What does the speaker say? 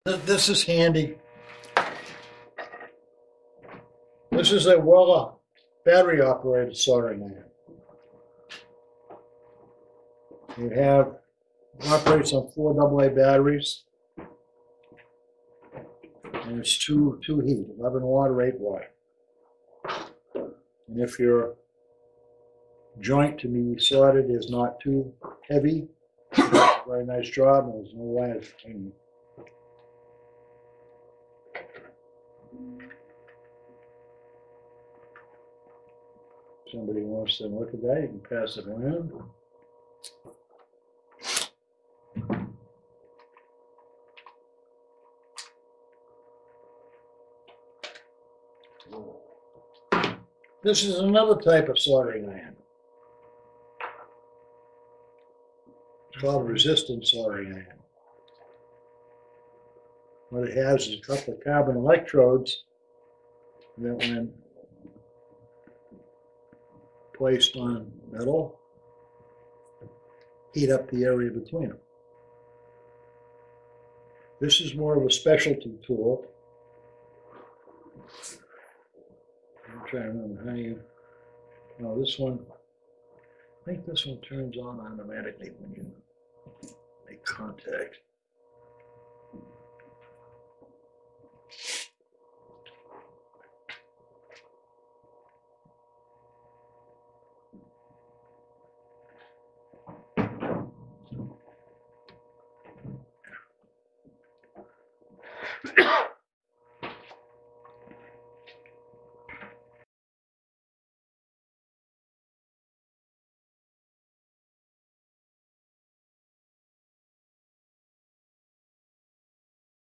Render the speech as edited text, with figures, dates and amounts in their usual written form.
This is handy. This is a Weller battery operated soldering iron. It operates on 4 AA batteries, and it's two heat, 11 watt or 8 watt. And if your joint to be soldered is not too heavy, very nice job, and there's no wires hanging. Somebody wants to look at that, you can pass it around. This is another type of soldering iron. It's called resistance soldering iron. What it has is a couple of carbon electrodes that, when placed on metal, heat up the area between them. This is more of a specialty tool. I'm trying to remember how you, no, this one, I think this one turns on automatically when you make contact.